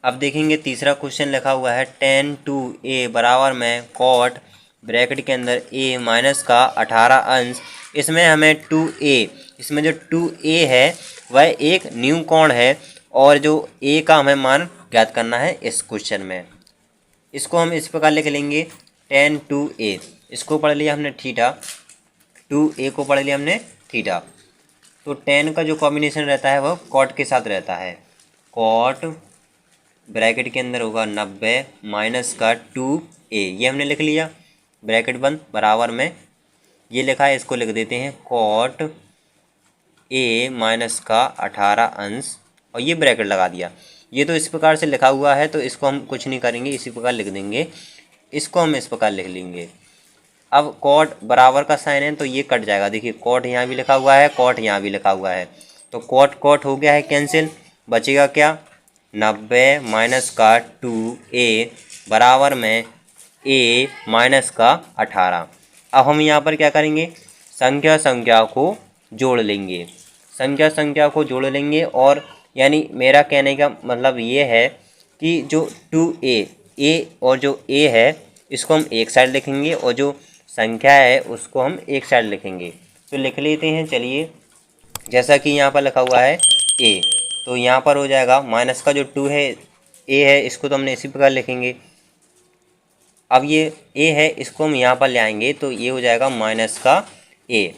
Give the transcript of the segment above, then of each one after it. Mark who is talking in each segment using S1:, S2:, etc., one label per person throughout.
S1: अब देखेंगे तीसरा क्वेश्चन लिखा हुआ है tan 2a बराबर में cot ब्रैकेट के अंदर a माइनस का 18 अंश। इसमें हमें 2a, इसमें जो 2a है वह एक न्यू कोण है और जो a का हमें मान ज्ञात करना है इस क्वेश्चन में। इसको हम इस प्रकार लिख लेंगे tan 2a, इसको पढ़ लिया हमने थीटा, 2a को पढ़ लिया हमने थीटा। तो tan का जो कॉम्बिनेशन रहता है वह cot के साथ रहता है। cot ब्रैकेट के अंदर होगा 90 माइनस का 2a, ये हमने लिख लिया, ब्रैकेट बंद बराबर में ये लिखा है, इसको लिख देते हैं cot a माइनस का 18 अंश और ये ब्रैकेट लगा दिया। ये तो इस प्रकार से लिखा हुआ है तो इसको हम कुछ नहीं करेंगे, इसी प्रकार लिख देंगे। इसको हम इस प्रकार लिख लेंगे। अब cot बराबर का साइन है तो ये कट जाएगा। देखिए cot यहाँ भी लिखा हुआ है, cot यहाँ भी लिखा हुआ है, तो cot cot हो गया है कैंसिल। बचेगा क्या, 90 माइनस का 2a बराबर में a माइनस का 18। अब हम यहाँ पर क्या करेंगे, संख्या संख्या को जोड़ लेंगे, संख्या संख्या को जोड़ लेंगे। और यानी मेरा कहने का मतलब ये है कि जो 2a और जो a है इसको हम एक साइड लिखेंगे और जो संख्या है उसको हम एक साइड लिखेंगे। तो लिख लेते हैं चलिए, जैसा कि यहाँ पर लिखा हुआ है a, तो यहाँ पर हो जाएगा माइनस का जो 2 है a है, इसको तो हमने इसी प्रकार लिखेंगे। अब ये a है, इसको हम यहाँ पर ले आएंगे तो ये हो जाएगा माइनस का a,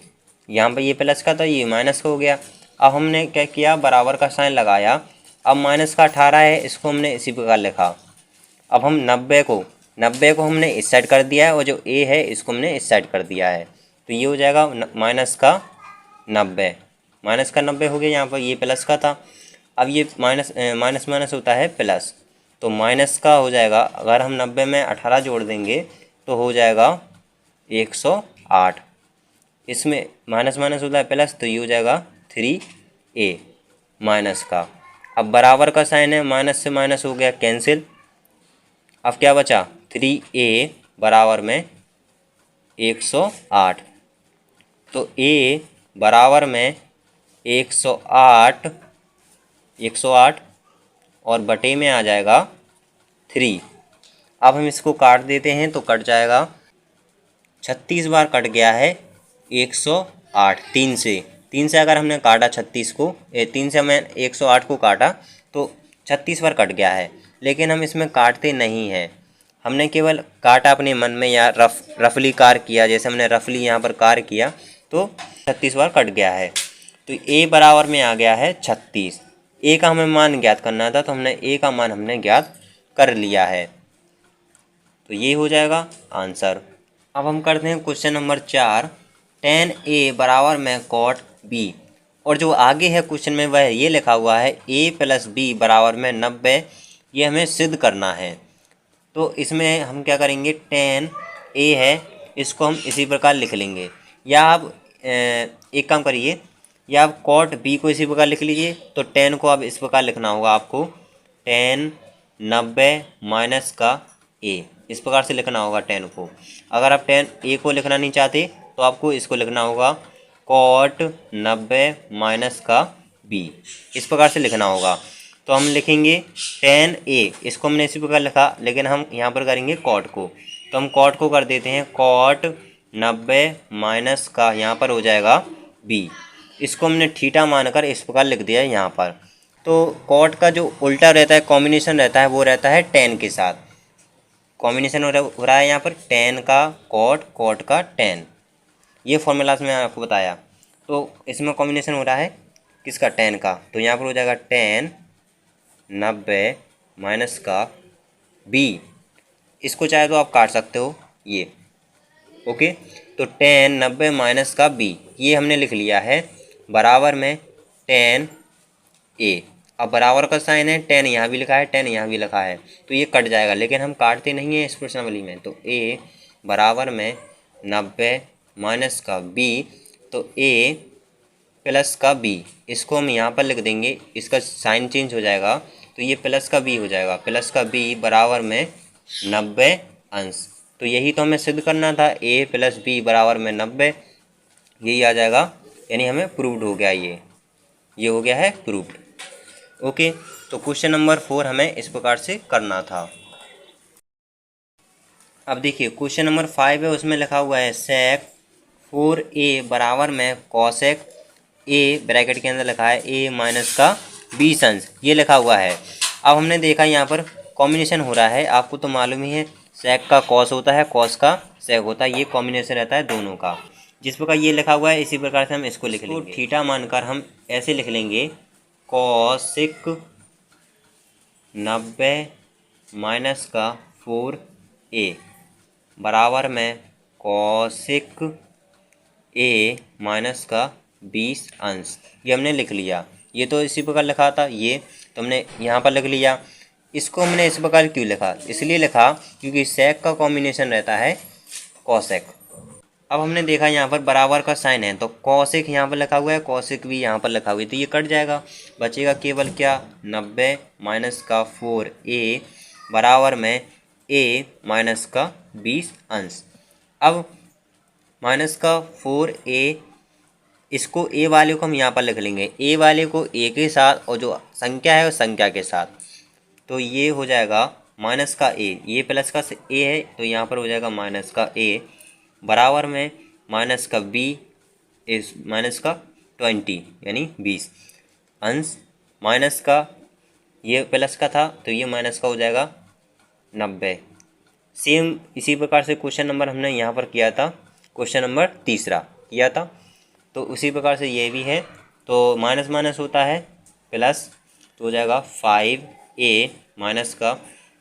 S1: यहाँ पर ये प्लस का था ये माइनस का हो गया। अब हमने क्या किया, बराबर का साइन लगाया। अब माइनस का 18 है, इसको हमने इसी प्रकार लिखा। अब हम 90 को हमने इस साइड कर दिया है और जो a है इसको हमने इस साइड कर दिया है, तो ये हो जाएगा माइनस का 90, माइनस का 90 हो गया। यहाँ पर ये प्लस का था, अब ये माइनस माइनस माइनस होता है प्लस, तो माइनस का हो जाएगा। अगर हम 90 में 18 जोड़ देंगे तो हो जाएगा 108, इसमें माइनस माइनस होता है प्लस, तो ये हो जाएगा 3a माइनस का। अब बराबर का साइन है, माइनस से माइनस हो गया कैंसिल। अब क्या बचा, 3a बराबर में 108, तो a बराबर में 108 और बटे में आ जाएगा 3। अब हम इसको काट देते हैं तो कट जाएगा, 36 बार कट गया है 108। 3 से अगर हमने काटा 36 को, 3 से हमने 108 को काटा तो 36 बार कट गया है। लेकिन हम इसमें काटते नहीं हैं, हमने केवल काटा अपने मन में या रफली कार किया, जैसे हमने रफली यहाँ पर कार किया तो 36 बार कट गया है। तो a बराबर में आ गया है 36। a का हमें मान ज्ञात करना था तो हमने a का मान हमने ज्ञात कर लिया है, तो ये हो जाएगा आंसर। अब हम करते हैं क्वेश्चन नंबर 4, tan a बराबर में cot b, और जो आगे है क्वेश्चन में वह ये लिखा हुआ है a प्लस b बराबर में 90, ये हमें सिद्ध करना है। तो इसमें हम क्या करेंगे, tan a है इसको हम इसी प्रकार लिख लेंगे, या आप एक काम करिए, या आप cot b को इसी प्रकार लिख लीजिए। तो tan को अब इस प्रकार लिखना होगा आपको, tan 90 माइनस का a, इस प्रकार से लिखना होगा tan को। अगर आप tan a को लिखना नहीं चाहते तो आपको इसको लिखना होगा cot 90 माइनस का b, इस प्रकार से लिखना होगा। तो हम लिखेंगे tan a, इसको हमने इसी प्रकार लिखा, लेकिन हम यहाँ पर करेंगे cot को, तो हम cot को कर देते हैं cot 90 माइनस का, यहाँ पर हो जाएगा b, इसको हमने थीटा मानकर इस प्रकार लिख दिया है यहाँ पर। तो cot का जो उल्टा रहता है, कॉम्बिनेशन रहता है, वो रहता है tan के साथ। कॉम्बिनेशन हो रहा है यहाँ पर tan का cot, cot का tan, ये फॉर्मूलाज में आपको बताया। तो इसमें कॉम्बिनेशन हो रहा है किसका, tan का, तो यहाँ पर हो जाएगा tan 90 माइनस का b, इसको चाहे तो आप काट सकते हो ये, ओके। तो tan 90 माइनस का b ये हमने लिख लिया है, बराबर में tan a। अब बराबर का साइन है, tan यहाँ भी लिखा है, tan यहाँ भी लिखा है, तो ये कट जाएगा, लेकिन हम काटते नहीं हैं इस प्रश्नावली में। तो a बराबर में 90 माइनस का b, तो a प्लस का b, इसको हम यहाँ पर लिख देंगे, इसका साइन चेंज हो जाएगा तो ये प्लस का b हो जाएगा, प्लस का b बराबर में 90 अंश। तो यही तो हमें सिद्ध करना था, a प्लस b बराबर में 90, यही आ जाएगा, यानी हमें प्रूव्ड हो गया, ये हो गया है प्रूव्ड, ओके, तो क्वेश्चन नंबर 4 हमें इस प्रकार से करना था। अब देखिए क्वेश्चन नंबर 5 है, उसमें लिखा हुआ है सेक 4a बराबर में कॉसेक a, ब्रैकेट के अंदर लिखा है a माइनस का 20 अंश, ये लिखा हुआ है। अब हमने देखा यहाँ पर कॉम्बिनेशन हो रहा है, आपको तो मालूम ही है सेक का कॉस होता है, कॉस का सेक होता है, ये कॉम्बिनेशन रहता है दोनों का। जिस प्रकार ये लिखा हुआ है इसी प्रकार से हम इसको लिख लेंगे। तो थीटा मानकर हम ऐसे लिख लेंगे कॉसिक 90 माइनस का 4a बराबर में कॉसिक a माइनस का 20 अंश, ये हमने लिख लिया। ये तो इसी प्रकार लिखा था, ये तो हमने यहाँ पर लिख लिया। इसको हमने इस प्रकार क्यों लिखा, इसलिए लिखा क्योंकि सेक का कॉम्बिनेशन रहता है कॉसेक। अब हमने देखा यहाँ पर बराबर का साइन है, तो कॉसेक यहाँ पर लिखा हुआ है, कॉसेक भी यहाँ पर लिखा हुआ है, तो ये कट जाएगा, बचेगा केवल क्या 90 माइनस का 4a बराबर में a माइनस का 20 अंश। अब माइनस का 4a, इसको a वाले को हम यहाँ पर लिख लेंगे, a वाले को a के साथ और जो संख्या है उस संख्या के साथ, तो ये हो जाएगा माइनस का a, ये प्लस का a है तो यहाँ पर हो जाएगा माइनस का a बराबर में माइनस का b इस माइनस का 20 यानी 20 अंश, माइनस का ये प्लस का था तो ये माइनस का हो जाएगा 90। सेम इसी प्रकार से क्वेश्चन नंबर हमने यहाँ पर किया था, क्वेश्चन नंबर 3 किया था, तो उसी प्रकार से ये भी है। तो माइनस माइनस होता है प्लस, तो हो जाएगा 5a माइनस का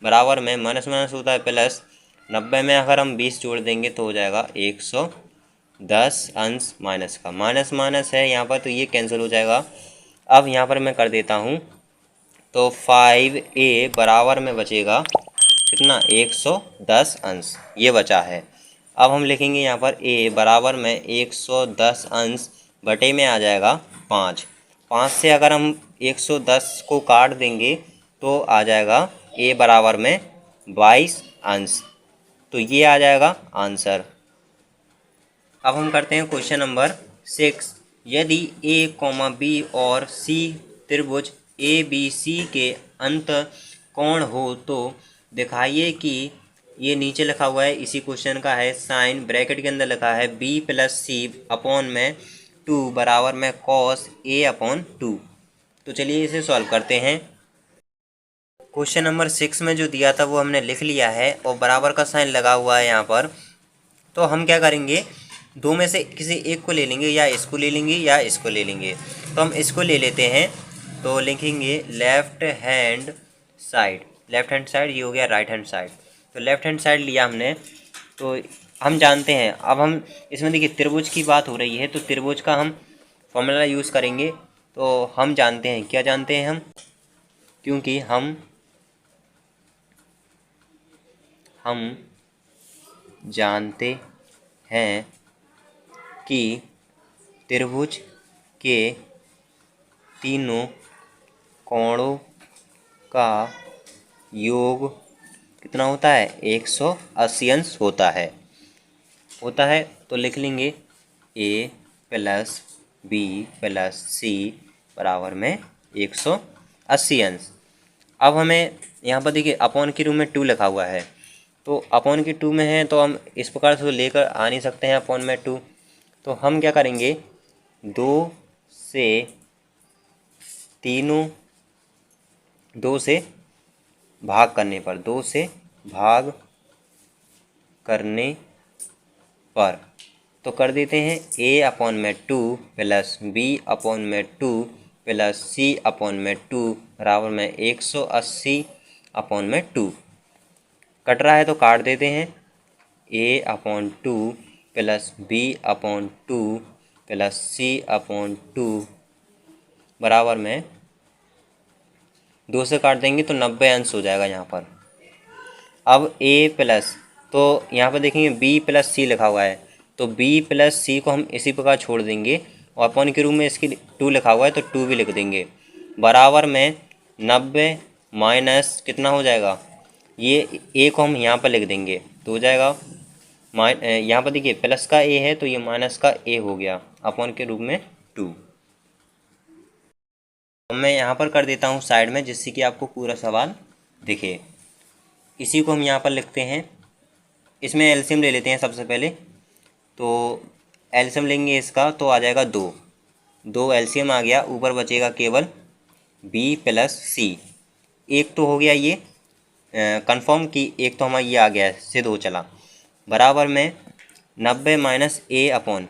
S1: बराबर में माइनस माइनस होता है प्लस, 90 में अगर हम 20 जोड़ देंगे तो हो जाएगा 110 अंश माइनस का, माइनस माइनस है यहाँ पर तो ये कैंसिल हो जाएगा। अब यहाँ पर मैं कर देता हूँ, तो 5a बराबर में बचेगा कितना 110 अंश, ये बचा है। अब हम लिखेंगे यहाँ पर a बराबर में 110 अंश बटे में आ जाएगा 5, 5 से अगर हम 110 को काट देंगे तो आ जाएगा a बराबर में 22 अंश, तो ये आ जाएगा आंसर। अब हम करते हैं क्वेश्चन नंबर 6। यदि a, b और c त्रिभुज ABC के अंत कोण हो तो दिखाइए कि, ये नीचे लिखा हुआ है इसी क्वेश्चन का है, साइन ब्रैकेट के अंदर लिखा है b प्लस सी अपॉन में 2 बराबर में कॉस a अपॉन 2। तो चलिए इसे सॉल्व करते हैं। क्वेश्चन नंबर 6 में जो दिया था वो हमने लिख लिया है और बराबर का साइन लगा हुआ है यहाँ पर। तो हम क्या करेंगे, दो में से किसी एक को ले लेंगे, या इसको ले लेंगे या इसको ले लेंगे। तो हम इसको ले लेते हैं, तो लिखेंगे left hand side, left hand side ये हो गया राइट हैंड साइड, तो लेफ्ट हैंड साइड लिया हमने। तो हम जानते हैं, अब हम इसमें देखिए त्रिभुज की बात हो रही है तो त्रिभुज का हम फॉर्मूला यूज़ करेंगे। तो हम जानते हैं, क्या जानते हैं हम, क्योंकि हम जानते हैं कि त्रिभुज के तीनों कोणों का योग कितना होता है 180 अंश होता है। तो लिख लेंगे a plus b plus c बराबर में 180 अंश। अब हमें यहाँ पर देखिए अपॉन के रूम में 2 लिखा हुआ है, तो अपॉन की 2 में है तो हम इस प्रकार से लेकर आ नहीं सकते हैं अपॉन में 2। तो हम क्या करेंगे, 2 से भाग करने पर तो कर देते हैं a अपॉन में 2 प्लस b अपॉन में 2 प्लस c अपॉन में 2 बराबर में 180 अपॉन में 2। कट रहा है तो काट देते हैं, a upon 2 plus b upon 2 plus c upon 2 बराबर में 2 से काट देंगे तो 90 अंश हो जाएगा यहाँ पर। अब a प्लस, तो यहाँ पर देखेंगे b प्लस c लिखा हुआ है, तो b प्लस c को हम इसी प्रकार छोड़ देंगे और अपॉन के रूप में इसकी 2 लिखा हुआ है तो 2 भी लिख देंगे, बराबर में 90 माइनस कितना हो जाएगा, ये a को हम यहाँ पर लिख देंगे तो हो जाएगा यहाँ पर देखिए प्लस का a है तो ये माइनस का a हो गया अपॉन के रूप में 2। मैं यहाँ पर कर देता हूँ साइड में, जिससे कि आपको पूरा सवाल दिखे। इसी को हम यहाँ पर लिखते हैं। इसमें एलसीएम ले लेते हैं सबसे पहले। तो एलसीएम लेंगे इसका तो आ जाएगा 2 एलसीएम आ गया, ऊपर बचेगा केवल b प्लस सी। एक तो हो गया ये कंफर्म कि एक तो हमारा ये आ गया है, सिद्ध हो चला। बराबर में 90 माइनस ए अपॉन,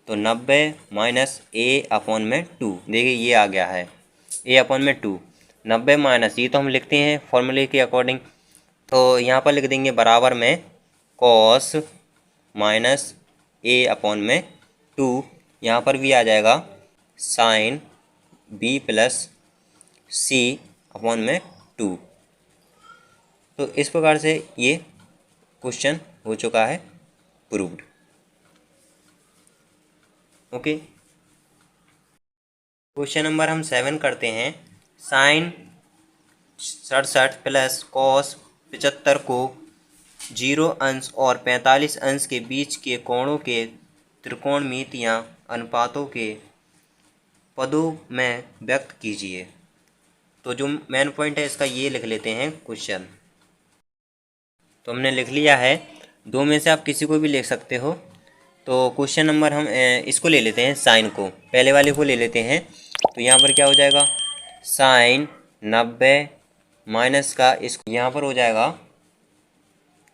S1: तो 90 माइनस ए अपॉन में 2, देखिए ये आ गया है ए अपॉन में 2। 90 माइनस, ये तो हम लिखते हैं फॉर्मूले के अकॉर्डिंग, तो यहाँ पर लिख देंगे बराबर में कॉस माइनस ए अपॉन में 2। यहाँ पर भी आ जाएगा साइन बी प्लस सी अपॉन में 2। तो इस प्रकार से ये क्वेश्चन हो चुका है प्रूव्ड। ओके, क्वेश्चन नंबर हम 7 करते हैं। साइन 67 प्लस कॉस 75 को 0 अंश और 45 अंश के बीच के कोणों के त्रिकोणमित या अनुपातों के पदों में व्यक्त कीजिए। तो जो मेन पॉइंट है इसका ये लिख लेते हैं क्वेश्चन। तो हमने लिख लिया है, 2 में से आप किसी को भी लिख सकते हो। तो क्वेश्चन नंबर हम इसको ले लेते हैं, साइन को, पहले वाले को ले लेते हैं। तो यहाँ पर क्या हो जाएगा, साइन 90 माइनस का इसको यहाँ पर हो जाएगा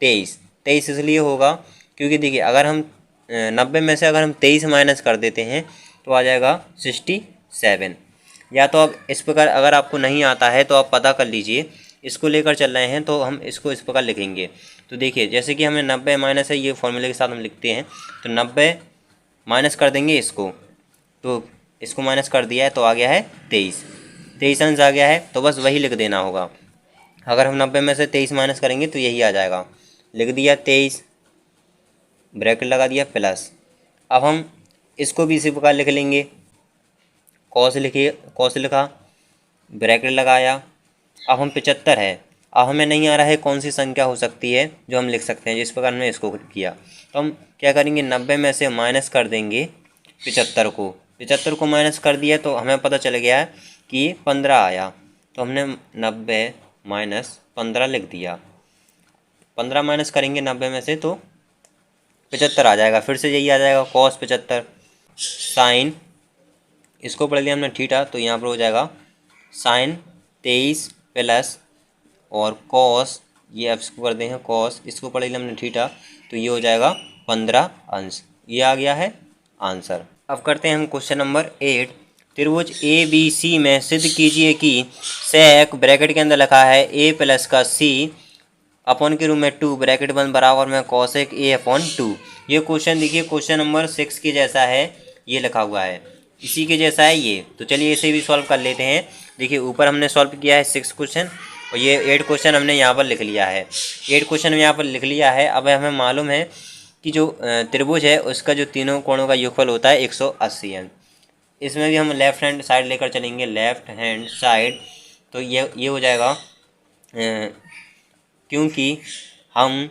S1: 23। 23 इसलिए होगा क्योंकि देखिए अगर हम 90 में से अगर हम 23 माइनस कर देते हैं तो आ जाएगा 67। या तो अब इस प्रकार अगर आपको नहीं आता है तो आप पता कर लीजिए, इसको लेकर चल रहे हैं तो हम इसको इस प्रकार लिखेंगे। तो देखिए जैसे कि हमें 90 माइनस है, ये फॉर्मूले के साथ हम लिखते हैं। तो 90 माइनस कर देंगे इसको, तो इसको माइनस कर दिया है तो आ गया है 23 अंश आ गया है। तो बस वही लिख देना होगा। अगर हम 90 में से 23 माइनस करेंगे तो यही आ जाएगा। लिख दिया 23, ब्रैकेट लगा दिया प्लस। अब हम इसको भी इसी प्रकार लिख लेंगे, कॉस लिखा, ब्रैकेट लगाया। अब हम 75 है, अब हमें नहीं आ रहा है कौन सी संख्या हो सकती है जो हम लिख सकते हैं, जिस प्रकार हमने इसको किया। तो हम क्या करेंगे, 90 में से माइनस कर देंगे 75 को। 75 को माइनस कर दिया तो हमें पता चल गया है कि 15 आया। तो हमने 90 माइनस 15 लिख दिया। 15 माइनस करेंगे 90 में से तो 75 आ जाएगा। फिर से यही आ जाएगा कॉस 75, साइन, इसको पढ़ लिया हमने थीटा, तो यहाँ पर हो जाएगा साइन 23 प्लस और कॉस, ये अब इसको कर देंगे कॉस, इसको पढ़ लिया हमने थीटा, तो ये हो जाएगा 15 अंश। ये आ गया है आंसर। अब करते हैं हम क्वेश्चन नंबर 8। त्रिभुज ए बी सी में सिद्ध कीजिए कि सेक, ब्रैकेट के अंदर लिखा है ए प्लस का सी अपॉन के रूप में 2 ब्रैकेट बंद बराबर में कॉसेक ए अपॉन 2। ये क्वेश्चन देखिए क्वेश्चन नंबर 6 के जैसा है, ये लिखा हुआ है, इसी के जैसा है ये। तो चलिए इसे भी सॉल्व कर लेते हैं। देखिए ऊपर हमने सॉल्व किया है 6 क्वेश्चन और ये 8 क्वेश्चन हमने यहाँ पर लिख लिया है। 8 क्वेश्चन यहाँ पर लिख लिया है। अब हमें मालूम है कि जो त्रिभुज है उसका जो तीनों कोणों का योगफल होता है 180 है। इसमें भी हम लेफ्ट हैंड साइड लेकर चलेंगे, लेफ्ट हैंड साइड। तो ये हो जाएगा क्योंकि हम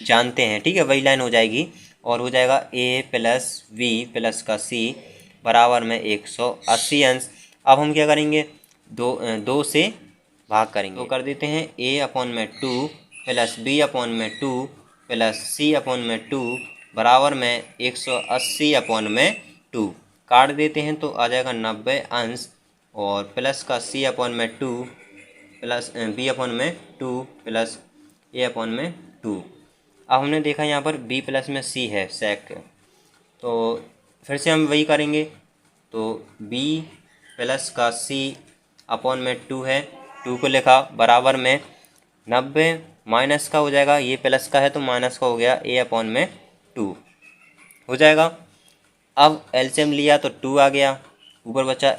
S1: जानते हैं, ठीक है, वही लाइन हो जाएगी और हो जाएगा ए प्लस वी प्लस का सी बराबर में 180 अंश। अब हम क्या करेंगे, दो से भाग करेंगे। तो कर देते हैं ए अपॉन में 2 प्लस बी अपॉन में 2 प्लस सी अपॉन में 2 बराबर में 180 अपॉन में 2। काट देते हैं तो आ जाएगा 90 अंश और प्लस का सी अपॉन में 2 प्लस बी अपॉन में 2 प्लस ए अपॉन में 2। अब हमने देखा यहाँ पर b प्लस में c है सेक, तो फिर से हम वही करेंगे। तो b प्लस का c अपॉन में 2 है, 2 को लिखा बराबर में 90 माइनस का हो जाएगा, ये प्लस का है तो माइनस का हो गया, a अपॉन में 2 हो जाएगा। अब एलसीएम लिया तो 2 आ गया, ऊपर बचा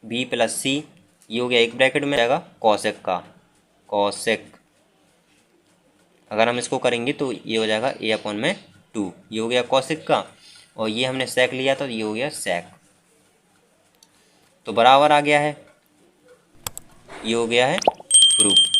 S1: b प्लस c, ये हो गया एक ब्रैकेट में जाएगा कॉसेक का, कॉसेक। अगर हम इसको करेंगे तो ये हो जाएगा a अपॉन में 2, ये हो गया कॉसेक का, और ये हमने सेक लिया तो ये हो गया सेक। तो बराबर आ गया है, ये हो गया है प्रूफ।